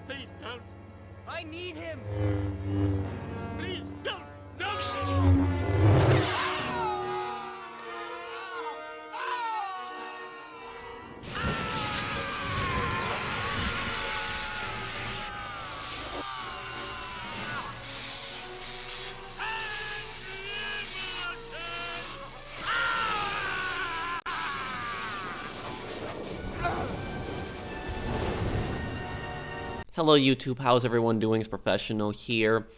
Please don't. I need him! Please don't. Don't. Hello YouTube, how's everyone doing? It's Professional here.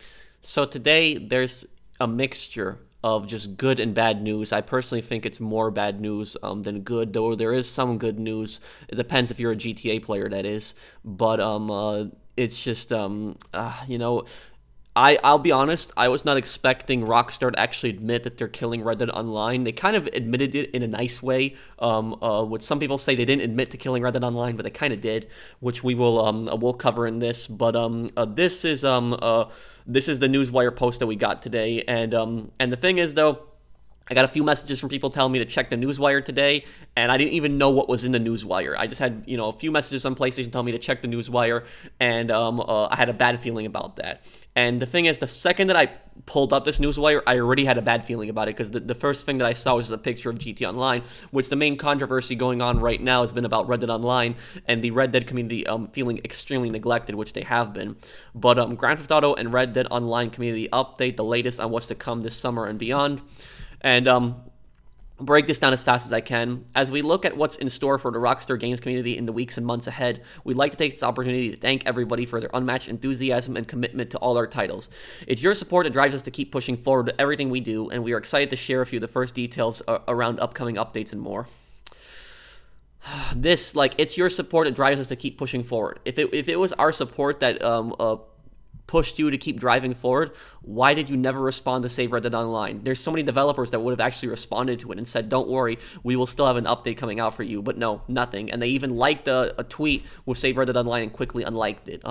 So today there's a mixture of just good and bad news. I personally think it's more bad news than good, though there is some good news. It depends if you're a GTA player, that is. But it's just you know, I'll be honest, I was not expecting Rockstar to actually admit that they're killing Red Dead Online. They kind of admitted it in a nice way. What some people say they didn't admit to killing Red Dead Online, but they kind of did, which we'll cover in this. But this is the newswire post that we got today, and the thing is though, I got a few messages from people telling me to check the newswire today, and I didn't even know what was in the newswire. I just had, a few messages on PlayStation telling me to check the newswire, and I had a bad feeling about that. And the thing is, the second that I pulled up this newswire, I already had a bad feeling about it, because the first thing that I saw was a picture of GTA Online, which the main controversy going on right now has been about Red Dead Online and the Red Dead community feeling extremely neglected, which they have been. But Grand Theft Auto and Red Dead Online community update, the latest on what's to come this summer and beyond. And break this down as fast as I can. As we look at what's in store for the Rockstar Games community in the weeks and months ahead, we'd like to take this opportunity to thank everybody for their unmatched enthusiasm and commitment to all our titles. It's your support that drives us to keep pushing forward with everything we do, and we are excited to share with you the first details around upcoming updates and more. It's your support that drives us to keep pushing forward. If it was our support that pushed you to keep driving forward, why did you never respond to Save Red Dead Online? There's so many developers that would have actually responded to it and said, don't worry, we will still have an update coming out for you. But no, nothing. And they even liked a tweet with Save Red Dead Online and quickly unliked it.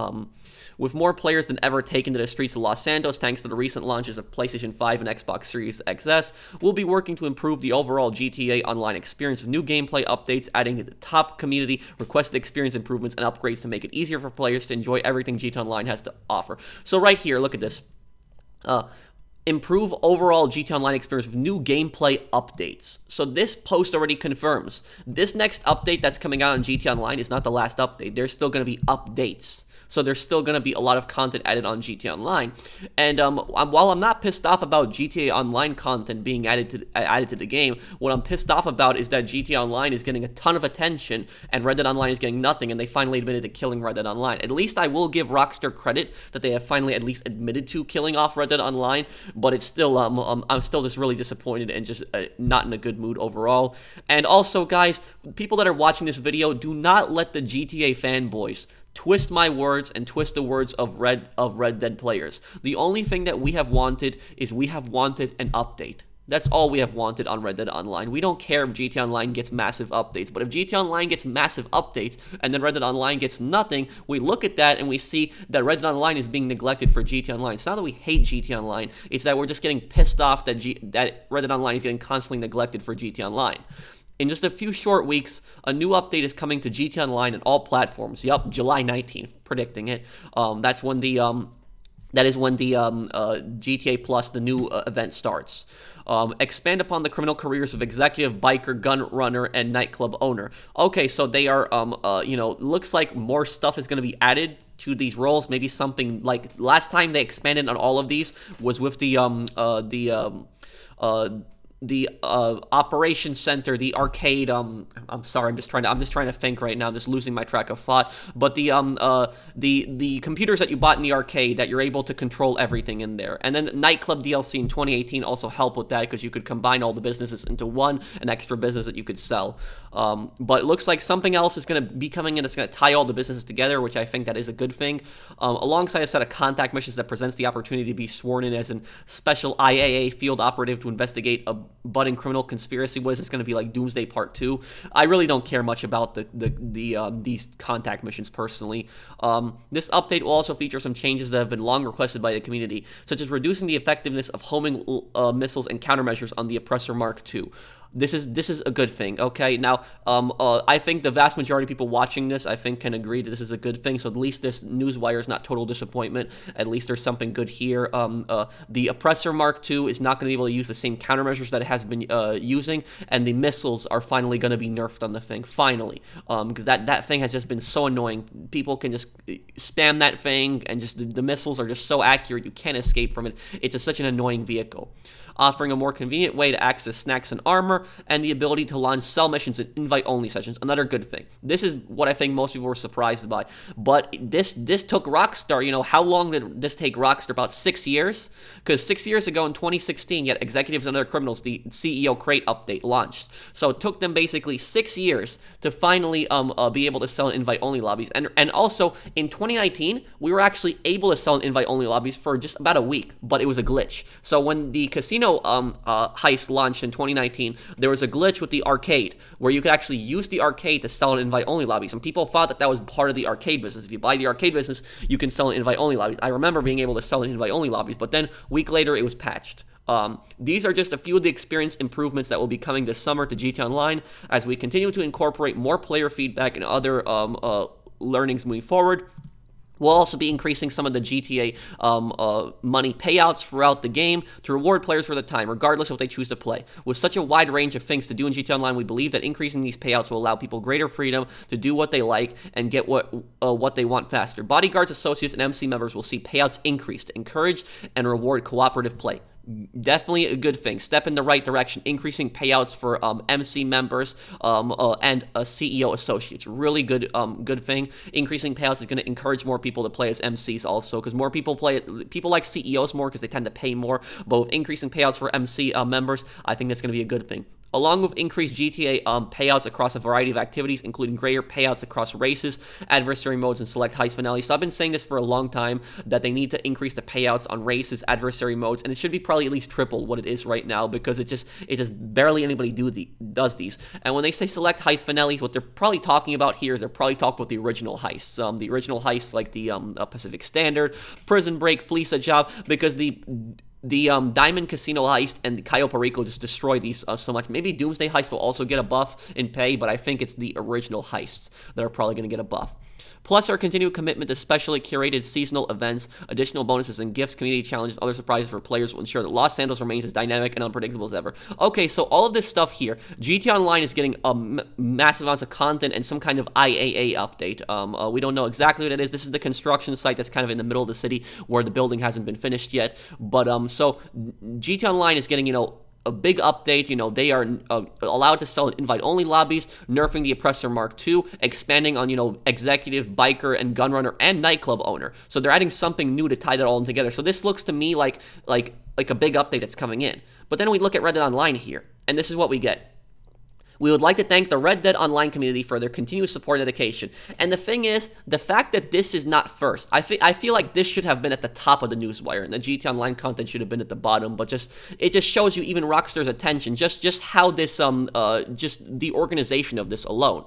With more players than ever taken to the streets of Los Santos thanks to the recent launches of PlayStation 5 and Xbox Series XS, we'll be working to improve the overall GTA Online experience with new gameplay updates, adding to the top community requested experience improvements and upgrades to make it easier for players to enjoy everything GTA Online has to offer. So right here, look at this. Improve overall GTA Online experience with new gameplay updates. So this post already confirms this next update that's coming out on GTA Online is not the last update. There's still going to be updates. So there's still going to be a lot of content added on GTA Online. And while I'm not pissed off about GTA Online content being added to the game, what I'm pissed off about is that GTA Online is getting a ton of attention and Red Dead Online is getting nothing, and they finally admitted to killing Red Dead Online. At least I will give Rockstar credit that they have finally at least admitted to killing off Red Dead Online, but it's still I'm still just really disappointed and just not in a good mood overall. And also, guys, people that are watching this video, do not let the GTA fanboys twist my words and twist the words of Red Dead players. The only thing that we have wanted is we have wanted an update. That's all we have wanted on Red Dead Online. We don't care if GTA Online gets massive updates, but if GTA Online gets massive updates and then Red Dead Online gets nothing, we look at that and we see that Red Dead Online is being neglected for GTA Online. It's not that we hate GTA Online, it's that we're just getting pissed off that Red Dead Online is getting constantly neglected for GTA Online. In just a few short weeks, a new update is coming to GTA Online on all platforms. Yup, July 19th, predicting it. That is when the GTA Plus, the new event starts. Expand upon the criminal careers of executive, biker, gun runner, and nightclub owner. Okay, so they are, looks like more stuff is going to be added to these roles. Maybe something like last time they expanded on all of these was with the operations center, the arcade. I'm sorry, I'm just trying to think right now. I'm just losing my track of thought. But the computers that you bought in the arcade that you're able to control everything in there, and then the nightclub DLC in 2018 also helped with that because you could combine all the businesses into an extra business that you could sell. But it looks like something else is going to be coming in that's going to tie all the businesses together, which I think that is a good thing. Alongside a set of contact missions that presents the opportunity to be sworn in as a special IAA field operative to investigate a budding criminal conspiracy. What is this going to be, like Doomsday Part 2? I really don't care much about these contact missions personally. This update will also feature some changes that have been long requested by the community, such as reducing the effectiveness of homing missiles and countermeasures on the Oppressor Mark II. This is a good thing, okay? Now, I think the vast majority of people watching this, I think, can agree that this is a good thing. So at least this newswire is not total disappointment. At least there's something good here. The Oppressor Mark II is not going to be able to use the same countermeasures that it has been using, and the missiles are finally going to be nerfed on the thing. Finally, because that thing has just been so annoying. People can just spam that thing, and just the missiles are just so accurate you can't escape from it. It's such an annoying vehicle. Offering a more convenient way to access snacks and armor, and the ability to launch cell missions in invite-only sessions. Another good thing. This is what I think most people were surprised by. But this took Rockstar, how long did this take Rockstar? About 6 years? Because 6 years ago in 2016, yet Executives and Other Criminals, the CEO Crate update launched. So it took them basically 6 years to finally be able to sell in invite-only lobbies. And also, in 2019, we were actually able to sell in invite-only lobbies for just about a week, but it was a glitch. So when the casino heist launched in 2019, there was a glitch with the arcade where you could actually use the arcade to sell in invite-only lobbies, and people thought that was part of the arcade business. If you buy the arcade business, you can sell in invite-only lobbies. I remember being able to sell in invite-only lobbies, but then a week later it was patched. These are just a few of the experience improvements that will be coming this summer to GTA Online as we continue to incorporate more player feedback and other learnings moving forward. We'll also be increasing some of the GTA money payouts throughout the game to reward players for the time, regardless of what they choose to play. With such a wide range of things to do in GTA Online, we believe that increasing these payouts will allow people greater freedom to do what they like and get what they want faster. Bodyguards, associates, and MC members will see payouts increase to encourage and reward cooperative play. Definitely a good thing. Step in the right direction. Increasing payouts for MC members and CEO associates. Really good good thing. Increasing payouts is going to encourage more people to play as MCs also, because more people people like CEOs more because they tend to pay more. But with increasing payouts for MC members, I think that's going to be a good thing. Along with increased GTA payouts across a variety of activities, including greater payouts across races, adversary modes, and select heist finales. So I've been saying this for a long time, that they need to increase the payouts on races, adversary modes, and it should be probably at least triple what it is right now, because it just barely anybody does these. And when they say select heist finales, what they're probably talking about here is they're probably talking about the original heists. The original heists like the Pacific Standard, Prison Break, Fleece Job, because the Diamond Casino heist and the Cayo Perico just destroy these so much. Maybe Doomsday heist will also get a buff in pay, but I think it's the original heists that are probably going to get a buff. Plus, our continued commitment to specially curated seasonal events, additional bonuses and gifts, community challenges, other surprises for players will ensure that Los Santos remains as dynamic and unpredictable as ever. Okay, so all of this stuff here, GTA Online is getting massive amounts of content and some kind of IAA update. We don't know exactly what it is. This is the construction site that's kind of in the middle of the city where the building hasn't been finished yet. But so GTA Online is getting, a big update. They are allowed to sell in invite-only lobbies, nerfing the Oppressor Mark II, expanding on, executive, biker, and gunrunner, and nightclub owner. So they're adding something new to tie that all together. So this looks to me like a big update that's coming in. But then we look at Red Dead Online here, and this is what we get. We would like to thank the Red Dead Online community for their continuous support and dedication. And the thing is, the fact that this is not first, I feel like this should have been at the top of the newswire, and the GTA Online content should have been at the bottom. But it just shows you even Rockstar's attention, just how this just the organization of this alone.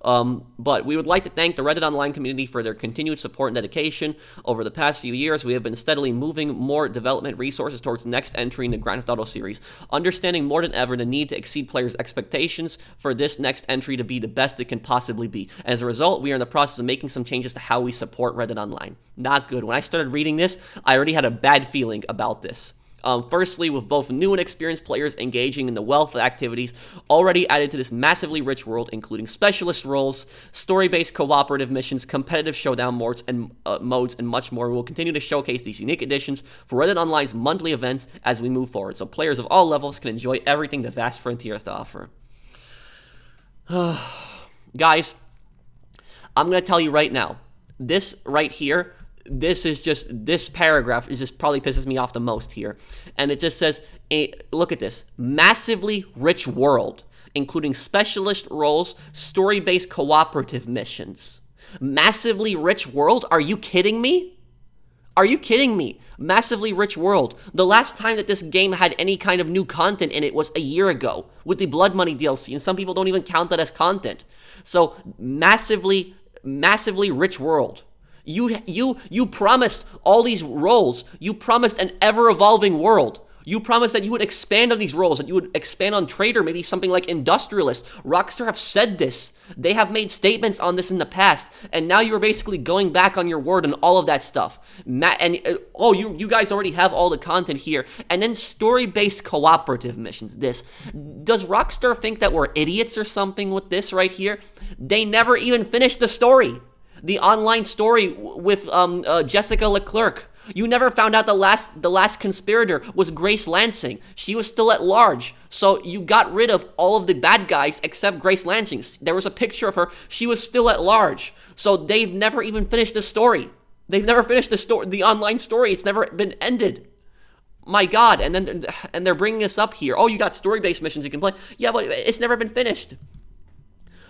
But we would like to thank the Red Dead Online community for their continued support and dedication. Over the past few years, we have been steadily moving more development resources towards the next entry in the Grand Theft Auto series, understanding more than ever the need to exceed players' expectations for this next entry to be the best it can possibly be. And as a result, we are in the process of making some changes to how we support Red Dead Online. Not good. When I started reading this, I already had a bad feeling about this. Firstly, with both new and experienced players engaging in the wealth of activities already added to this massively rich world, including specialist roles, story-based cooperative missions, competitive showdown modes, and much more. We will continue to showcase these unique additions for Red Dead Online's monthly events as we move forward, so players of all levels can enjoy everything the vast frontier has to offer. Guys, I'm going to tell you right now, this right here, this paragraph just probably pisses me off the most here. And it just says, look at this, massively rich world, including specialist roles, story-based cooperative missions. Massively rich world? Are you kidding me? Are you kidding me? Massively rich world. The last time that this game had any kind of new content in it was a year ago with the Blood Money DLC, and some people don't even count that as content. So, massively rich world. You promised all these roles. You promised an ever-evolving world. You promised that you would expand on these roles, that you would expand on trader, maybe something like industrialist. Rockstar have said this. They have made statements on this in the past, and now you're basically going back on your word and all of that stuff. You guys already have all the content here. And then story-based cooperative missions. This. Does Rockstar think that we're idiots or something with this right here? They never even finished the story. The online story with Jessica Leclerc. You never found out the last conspirator was Grace Lansing. She was still at large. So you got rid of all of the bad guys except Grace Lansing. There was a picture of her. She was still at large. So they've never even finished the story. They've never finished the online story. It's never been ended. My God. And they're bringing us up here. Oh, you got story-based missions you can play. Yeah, but it's never been finished.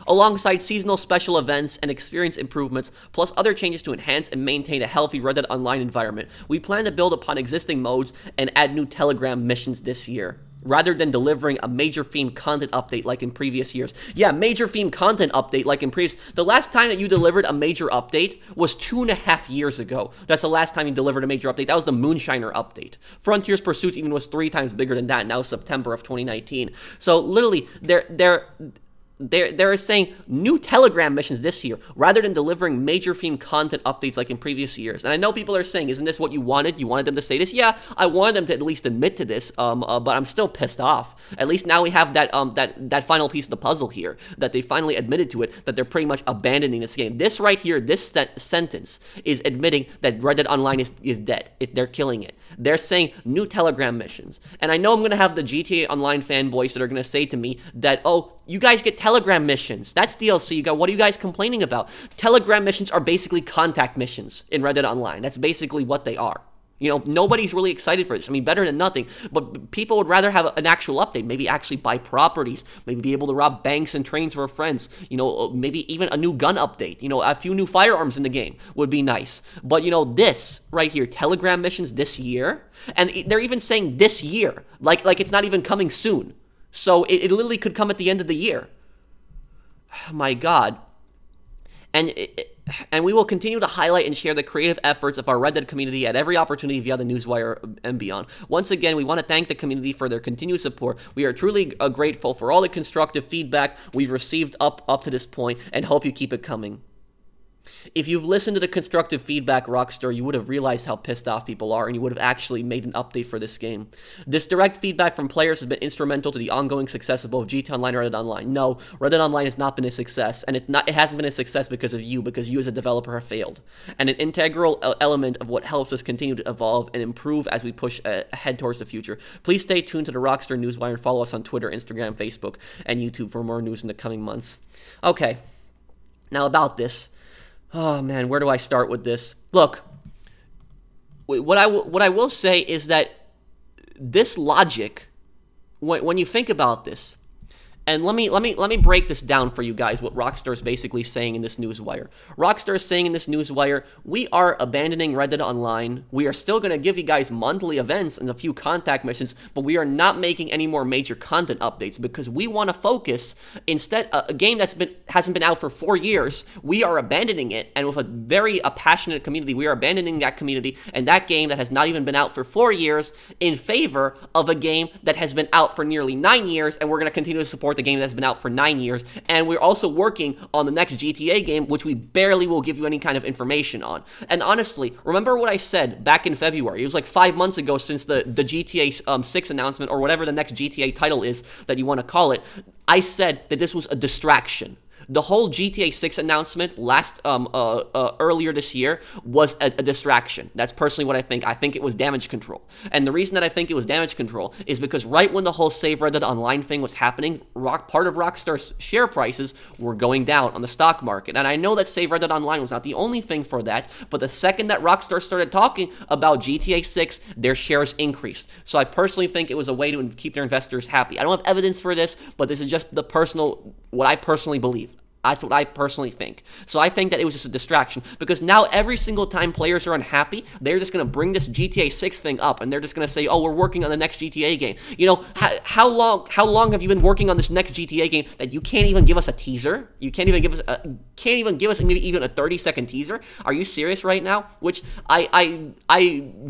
Alongside seasonal special events and experience improvements, plus other changes to enhance and maintain a healthy Red Dead Online environment, we plan to build upon existing modes and add new Telegram missions this year, rather than delivering a major theme content update like in previous years. Yeah, major theme content update like in previous... The last time that you delivered a major update was 2.5 years ago. That's the last time you delivered a major update. That was the Moonshiner update. Frontier's Pursuit even was 3 times bigger than that, now September of 2019. So literally, they're saying new Telegram missions this year, rather than delivering major theme content updates like in previous years. And I know people are saying, isn't this what you wanted? You wanted them to say this? Yeah, I wanted them to at least admit to this, but I'm still pissed off. At least now we have that final piece of the puzzle here, that they finally admitted to it, that they're pretty much abandoning this game. This right here, this sentence, is admitting that Red Dead Online is dead. They're killing it. They're saying new Telegram missions. And I know I'm going to have the GTA Online fanboys that are going to say to me that, oh, you guys get Telegram missions. That's DLC. What are you guys complaining about? Telegram missions are basically contact missions in Red Dead Online. That's basically what they are. You know, nobody's really excited for this. I mean, better than nothing. But people would rather have an actual update. Maybe actually buy properties. Maybe be able to rob banks and trains for friends. You know, maybe even a new gun update. You know, a few new firearms in the game would be nice. But, you know, this right here, Telegram missions this year. And they're even saying this year. Like it's not even coming soon. So it literally could come at the end of the year. My God. And we will continue to highlight and share the creative efforts of our Red Dead community at every opportunity via the newswire and beyond. Once again, we want to thank the community for their continued support. We are truly grateful for all the constructive feedback we've received up to this point, and hope you keep it coming. If you've listened to the constructive feedback, Rockstar, you would have realized how pissed off people are, and you would have actually made an update for this game. This direct feedback from players has been instrumental to the ongoing success of both GTA Online and Red Dead Online. No, Red Dead Online has not been a success, and it hasn't been a success because you as a developer have failed. And an integral element of what helps us continue to evolve and improve as we push ahead towards the future. Please stay tuned to the Rockstar Newswire and follow us on Twitter, Instagram, Facebook, and YouTube for more news in the coming months. Okay, now about this. Oh man, where do I start with this? Look, what I will say is that this logic, when you think about this, and let me break this down for you guys, what Rockstar is basically saying in this newswire. Rockstar is saying in this newswire, we are abandoning Red Dead Online. We are still going to give you guys monthly events and a few contact missions, but we are not making any more major content updates because we want to focus, instead, a game hasn't been out for 4 years, we are abandoning it, and with a passionate community, we are abandoning that community and that game that has not even been out for 4 years in favor of a game that has been out for nearly 9 years, and we're going to continue to support the game that's been out for 9 years, and we're also working on the next GTA game, which we barely will give you any kind of information on. And honestly, remember what I said back in February? It was like 5 months ago since the GTA 6 announcement, or whatever the next GTA title is that you want to call it. I said that this was a distraction. The whole GTA 6 announcement earlier this year was a distraction. That's personally what I think. I think it was damage control. And the reason that I think it was damage control is because right when the whole Save Red Dead Online thing was happening, part of Rockstar's share prices were going down on the stock market. And I know that Save Red Dead Online was not the only thing for that, but the second that Rockstar started talking about GTA 6, their shares increased. So I personally think it was a way to keep their investors happy. I don't have evidence for this, but this is just what I personally believe. That's what I personally think. So I think that it was just a distraction, because now every single time players are unhappy, they're just going to bring this GTA 6 thing up, and they're just going to say, oh, we're working on the next GTA game. You know, how long have you been working on this next GTA game that you can't even give us a teaser? You can't even give us maybe even a 30-second teaser? Are you serious right now? Which I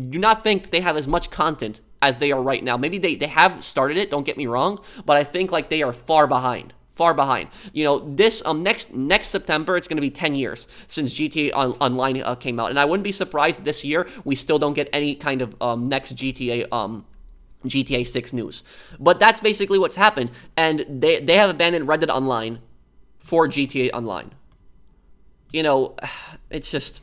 do not think they have as much content as they are right now. Maybe they have started it, don't get me wrong, but I think like they are far behind. Far behind. This next September, it's going to be 10 years since GTA Online came out, and I wouldn't be surprised this year we still don't get any kind of next GTA 6 news. But that's basically what's happened, and they have abandoned Red Dead Online for GTA Online. It's just...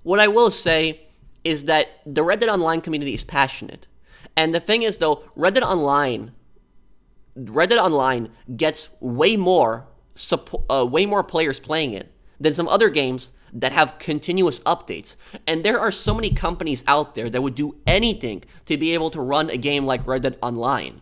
What I will say is that the Red Dead Online community is passionate. And the thing is, though, Red Dead Online gets way more players playing it than some other games that have continuous updates. And there are so many companies out there that would do anything to be able to run a game like Red Dead Online.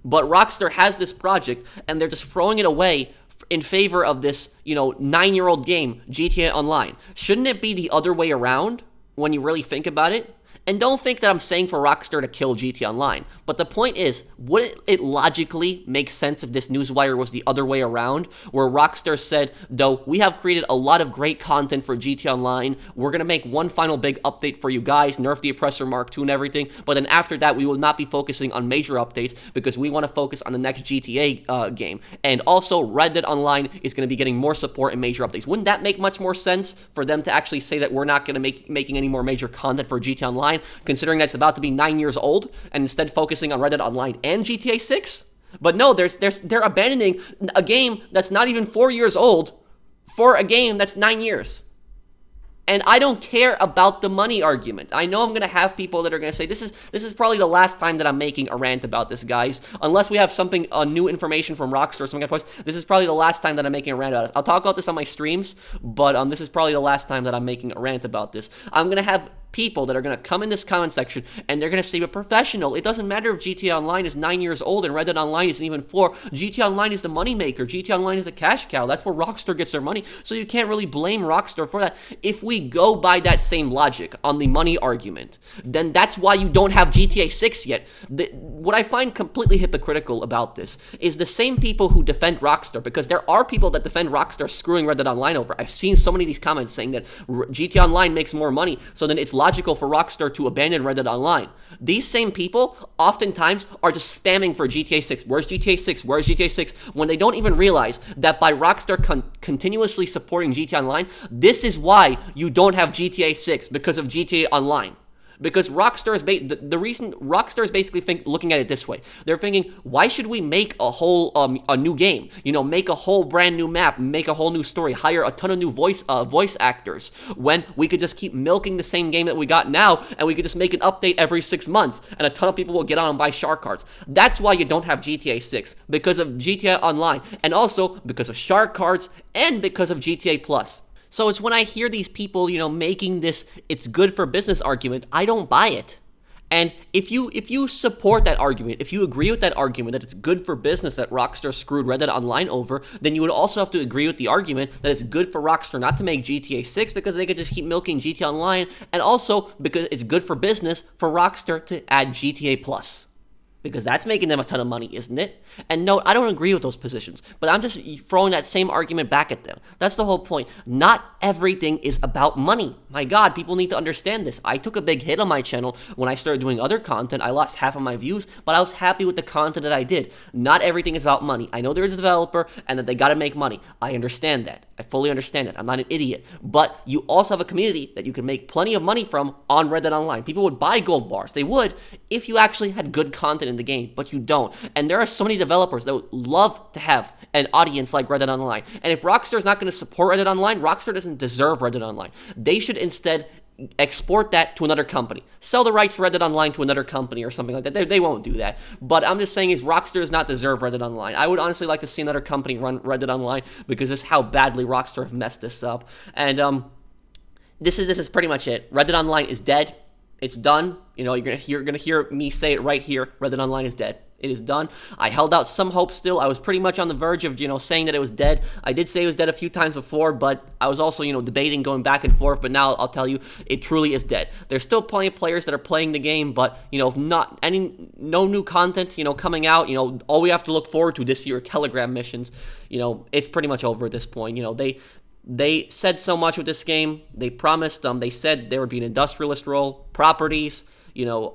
But Rockstar has this project, and they're just throwing it away in favor of this, 9-year-old game, GTA Online. Shouldn't it be the other way around when you really think about it? And don't think that I'm saying for Rockstar to kill GTA Online. But the point is, wouldn't it logically make sense if this newswire was the other way around? Where Rockstar said, though, we have created a lot of great content for GTA Online. We're going to make one final big update for you guys, nerf the Oppressor Mark II and everything. But then after that, we will not be focusing on major updates because we want to focus on the next GTA game. And also, Red Dead Online is going to be getting more support and major updates. Wouldn't that make much more sense for them to actually say that we're not going to making any more major content for GTA Online, considering that it's about to be 9 years old, and instead focusing on Red Dead Online and GTA 6? But no, they're abandoning a game that's not even 4 years old for a game that's 9 years. And I don't care about the money argument. I know I'm going to have people that are going to say, this is probably the last time that I'm making a rant about this, guys. Unless we have something, new information from Rockstar or something I post, this is probably the last time that I'm making a rant about this. I'll talk about this on my streams, but this is probably the last time that I'm making a rant about this. I'm going to have people that are going to come in this comment section and they're going to say, but professional, it doesn't matter if GTA Online is 9 years old and Red Dead Online isn't even 4. GTA Online is the moneymaker. GTA Online is a cash cow. That's where Rockstar gets their money. So you can't really blame Rockstar for that. If we go by that same logic on the money argument, then that's why you don't have GTA 6 yet. What I find completely hypocritical about this is the same people who defend Rockstar, because there are people that defend Rockstar screwing Red Dead Online over. I've seen so many of these comments saying that GTA Online makes more money, so then it's logical for Rockstar to abandon Red Dead Online. These same people oftentimes are just spamming for GTA 6. Where's GTA 6? Where's GTA 6? When they don't even realize that by Rockstar continuously supporting GTA Online, this is why you don't have GTA 6, because of GTA Online. Because Rockstar is the reason Rockstar is basically looking at it this way. They're thinking, why should we make a whole a new game? Make a whole brand new map, make a whole new story, hire a ton of new voice actors, when we could just keep milking the same game that we got now, and we could just make an update every 6 months, and a ton of people will get on and buy shark cards. That's why you don't have GTA 6, because of GTA Online, and also because of shark cards, and because of GTA Plus. So it's when I hear these people, making this it's good for business argument, I don't buy it. And if you support that argument, if you agree with that argument that it's good for business that Rockstar screwed Red Dead Online over, then you would also have to agree with the argument that it's good for Rockstar not to make GTA 6 because they could just keep milking GTA Online, and also because it's good for business for Rockstar to add GTA Plus. Because that's making them a ton of money, isn't it? And no, I don't agree with those positions, but I'm just throwing that same argument back at them. That's the whole point. Not everything is about money. My God, people need to understand this. I took a big hit on my channel when I started doing other content. I lost half of my views, but I was happy with the content that I did. Not everything is about money. I know they're a developer and that they gotta make money. I understand that. I fully understand it. I'm not an idiot. But you also have a community that you can make plenty of money from on Red Dead Online. People would buy gold bars. They would if you actually had good content in the game, but you don't. And there are so many developers that would love to have an audience like Red Dead Online. And if Rockstar is not going to support Red Dead Online, Rockstar doesn't deserve Red Dead Online. They should instead export that to another company. Sell the rights to Red Dead Online to another company or something like that. They won't do that. But I'm just saying Rockstar does not deserve Red Dead Online. I would honestly like to see another company run Red Dead Online, because this is how badly Rockstar have messed this up. And this is pretty much it. Red Dead Online is dead. It's done. You're gonna hear me say it right here. Red Dead Online is dead. It is done. I held out some hope still. I was pretty much on the verge of, saying that it was dead. I did say it was dead a few times before, but I was also, debating, going back and forth. But now I'll tell you, it truly is dead. There's still plenty of players that are playing the game, but, no new content, coming out. All we have to look forward to this year are Telegram missions. It's pretty much over at this point. They said so much with this game. They promised, they said there would be an industrialist role, properties,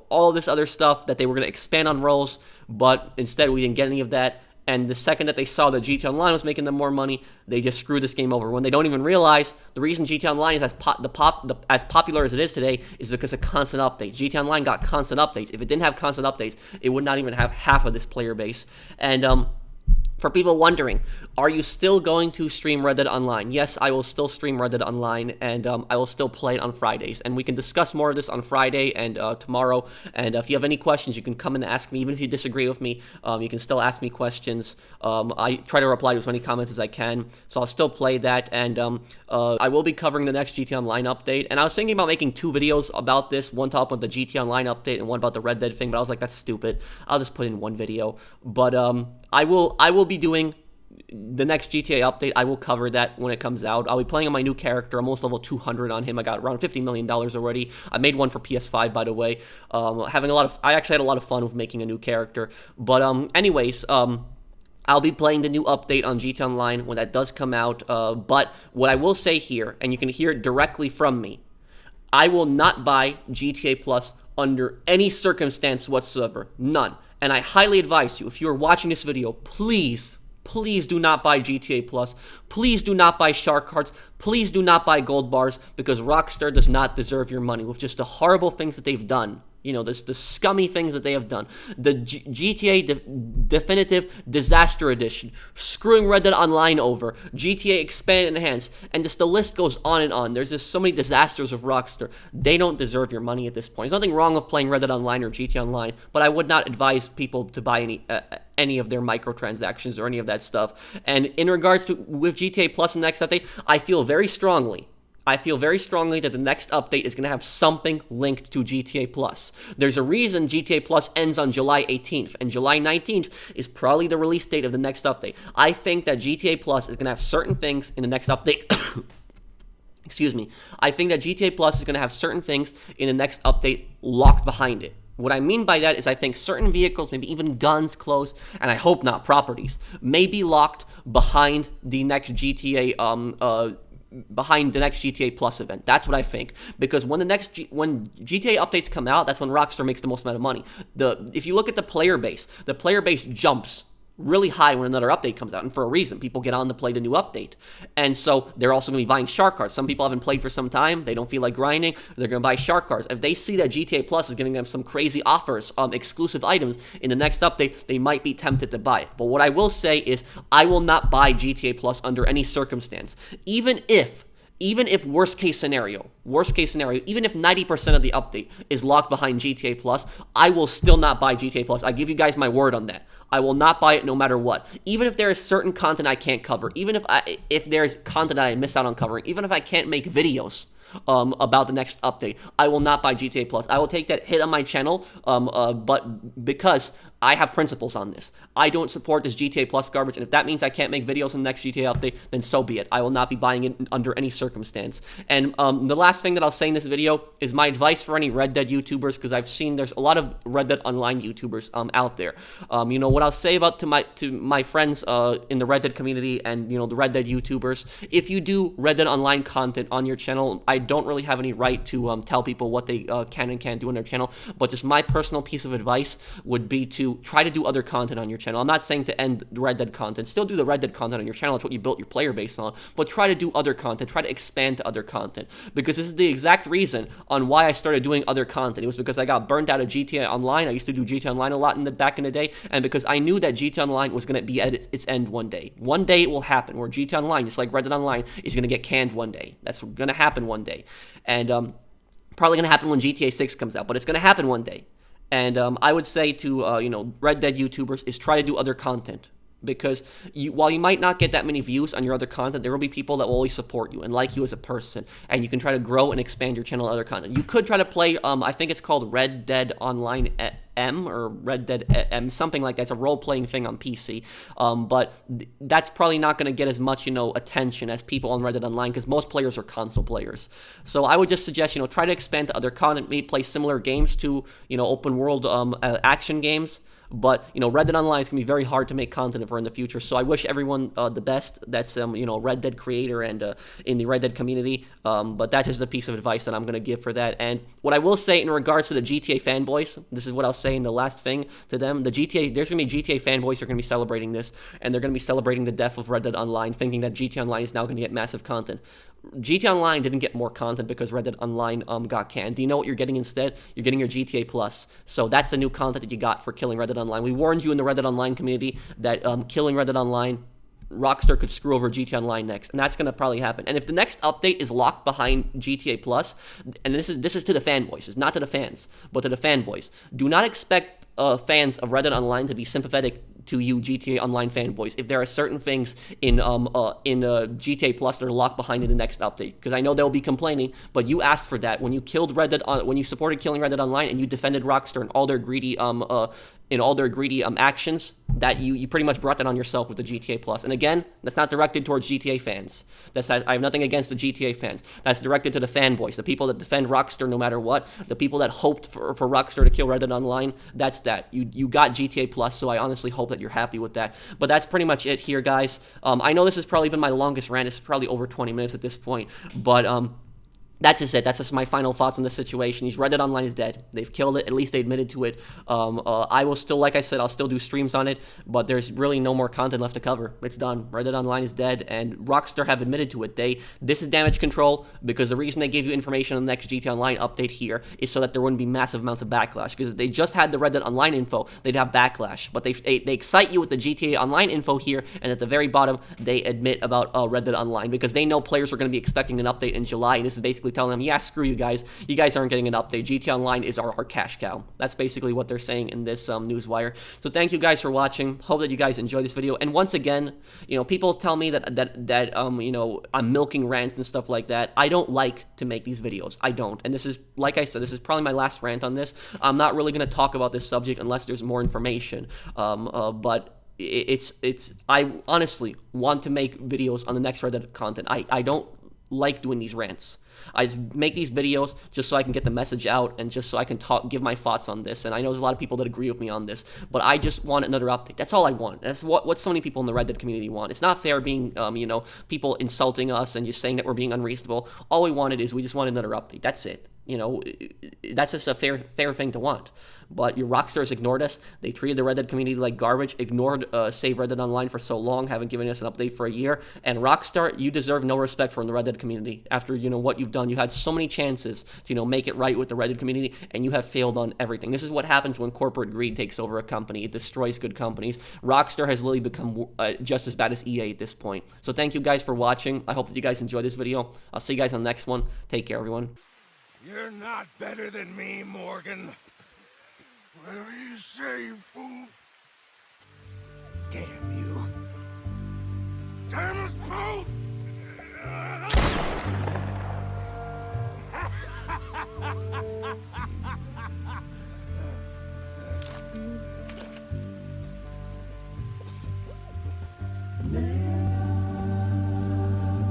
all of this other stuff, that they were going to expand on roles, but instead we didn't get any of that. And the second that they saw that GTA Online was making them more money, they just screwed this game over. When they don't even realize the reason GTA Online is as popular as it is today is because of constant updates. GTA Online got constant updates. If it didn't have constant updates, it would not even have half of this player base. And for people wondering, are you still going to stream Red Dead Online? Yes, I will still stream Red Dead Online, and I will still play it on Fridays. And we can discuss more of this on Friday and tomorrow. And if you have any questions, you can come and ask me. Even if you disagree with me, you can still ask me questions. I try to reply to as many comments as I can, so I'll still play that. And I will be covering the next GTA Online update. And I was thinking about making 2 videos about this, one talk about the GTA Online update and one about the Red Dead thing, but I was like, that's stupid. I'll just put in one video. But I will be doing the next GTA update. I will cover that when it comes out. I'll be playing on my new character. I'm almost level 200 on him. I got around $50 million already. I made one for PS5, by the way. I actually had a lot of fun with making a new character. But anyways, I'll be playing the new update on GTA Online when that does come out. But what I will say here, and you can hear it directly from me, I will not buy GTA Plus under any circumstance whatsoever. None. And I highly advise you, if you are watching this video, please do not buy GTA Plus. Please do not buy shark cards. Please do not buy gold bars, because Rockstar does not deserve your money with just the horrible things that they've done. The scummy things that they have done. The GTA Definitive Disaster Edition, screwing Red Dead Online over, GTA Expand and Enhanced, and just the list goes on and on. There's just so many disasters with Rockstar. They don't deserve your money at this point. There's nothing wrong with playing Red Dead Online or GTA Online, but I would not advise people to buy any of their microtransactions or any of that stuff. And in regards to with GTA Plus and the next update, I feel very strongly that the next update is going to have something linked to GTA Plus. There's a reason GTA Plus ends on July 18th, and July 19th is probably the release date of the next update. I think that GTA Plus is going to have certain things in the next update. Excuse me. I think that GTA Plus is going to have certain things in the next update locked behind it. What I mean by that is I think certain vehicles, maybe even guns, clothes, and I hope not properties, may be locked behind the next GTA behind the next GTA Plus event. That's what I think. Because when GTA updates come out, that's when Rockstar makes the most amount of money. If you look at the player base jumps really high when another update comes out, and for a reason. People get on to play the new update. And so they're also going to be buying shark cards. Some people haven't played for some time. They don't feel like grinding. They're going to buy shark cards. If they see that GTA Plus is giving them some crazy offers, exclusive items in the next update, they might be tempted to buy it. But what I will say is I will not buy GTA Plus under any circumstance. Even if worst case scenario, even if 90% of the update is locked behind GTA Plus, I will still not buy GTA Plus. I give you guys my word on that. I will not buy it no matter what. Even if there is certain content I can't cover, even if there's content that I miss out on covering, even if I can't make videos about the next update, I will not buy GTA Plus. I will take that hit on my channel, but because I have principles on this. I don't support this GTA Plus garbage, and if that means I can't make videos in the next GTA update, then so be it. I will not be buying it under any circumstance. And the last thing that I'll say in this video is my advice for any Red Dead YouTubers, because I've seen there's a lot of Red Dead Online YouTubers out there. What I'll say about to my friends in the Red Dead community and the Red Dead YouTubers, if you do Red Dead Online content on your channel, I don't really have any right to tell people what they can and can't do on their channel, but just my personal piece of advice would be to try to do other content on your channel. I'm not saying to end the Red Dead content. Still do the Red Dead content on your channel. That's what you built your player base on. But try to do other content. Try to expand to other content. Because this is the exact reason on why I started doing other content. It was because I got burnt out of GTA Online. I used to do GTA Online a lot back in the day. And because I knew that GTA Online was going to be at its end one day. One day it will happen where GTA Online, just like Red Dead Online, is going to get canned one day. That's going to happen one day. And probably going to happen when GTA 6 comes out. But it's going to happen one day. And I would say to, Red Dead YouTubers is try to do other content. Because while you might not get that many views on your other content, there will be people that will always support you and like you as a person. And you can try to grow and expand your channel to other content. You could try to play, I think it's called Red Dead Online M or Red Dead M, something like that. It's a role-playing thing on PC. But that's probably not going to get as much, attention as people on Red Dead Online because most players are console players. So I would just suggest, try to expand to other content, maybe play similar games to, open world action games. But Red Dead Online is gonna be very hard to make content for in the future. So I wish everyone the best. That's Red Dead creator and in the Red Dead community. But that's just a piece of advice that I'm gonna give for that. And what I will say in regards to the GTA fanboys, this is what I'll say in the last thing to them. There's gonna be GTA fanboys who are gonna be celebrating this, and they're gonna be celebrating the death of Red Dead Online, thinking that GTA Online is now gonna get massive content. GTA Online didn't get more content because Red Dead Online got canned. Do you know what you're getting instead? You're getting your GTA Plus. So that's the new content that you got for killing Red Dead Online. We warned you in the Red Dead Online community that killing Red Dead Online, Rockstar could screw over GTA Online next, and that's going to probably happen. And if the next update is locked behind GTA Plus, and this is to the fanboys, it's not to the fans, but to the fanboys, do not expect fans of Red Dead Online to be sympathetic to you GTA Online fanboys if there are certain things in GTA Plus that are locked behind in the next update, because I know they'll be complaining, but you asked for that when you killed Red Dead when you supported killing Red Dead Online and you defended Rockstar and all their greedy actions, that you pretty much brought that on yourself with the GTA Plus. And again, that's not directed towards GTA fans. I have nothing against the GTA fans. That's directed to the fanboys, the people that defend Rockstar no matter what, the people that hoped for Rockstar to kill Red Dead Online. That's that. You got GTA Plus, so I honestly hope that you're happy with that. But that's pretty much it here, guys. I know this has probably been my longest rant. It's probably over 20 minutes at this point, but that's just it. That's just my final thoughts on the situation. Red Dead Online is dead. They've killed it. At least they admitted to it. I will still, like I said, I'll still do streams on it, but there's really no more content left to cover. It's done. Red Dead Online is dead, and Rockstar have admitted to it. This is damage control, because the reason they gave you information on the next GTA Online update here is so that there wouldn't be massive amounts of backlash, because if they just had the Red Dead Online info, they'd have backlash. But they excite you with the GTA Online info here, and at the very bottom, they admit about Red Dead Online, because they know players are going to be expecting an update in July, and this is basically telling them, yeah, screw you guys. You guys aren't getting an update. GTA Online is our cash cow. That's basically what they're saying in this newswire. So thank you guys for watching. Hope that you guys enjoy this video. And once again, people tell me that I'm milking rants and stuff like that. I don't like to make these videos. I don't. And this is, like I said, this is probably my last rant on this. I'm not really going to talk about this subject unless there's more information. But I honestly want to make videos on the next Red Dead content. I don't like doing these rants. I just make these videos just so I can get the message out and just so I can give my thoughts on this. And I know there's a lot of people that agree with me on this, but I just want another update. That's all I want. That's what so many people in the Red Dead community want. It's not fair being, people insulting us and just saying that we're being unreasonable. All we wanted is we just want another update. That's it. That's just a fair thing to want. But your Rockstars ignored us. They treated the Red Dead community like garbage, ignored Save Red Dead Online for so long, haven't given us an update for a year. And Rockstar, you deserve no respect from the Red Dead community. After, what you've done, you had so many chances to, make it right with the Red Dead community, and you have failed on everything. This is what happens when corporate greed takes over a company. It destroys good companies. Rockstar has literally become just as bad as EA at this point. So thank you guys for watching. I hope that you guys enjoyed this video. I'll see you guys on the next one. Take care, everyone. You're not better than me, Morgan. Whatever you say, you fool. Damn you. Damn us both! Man.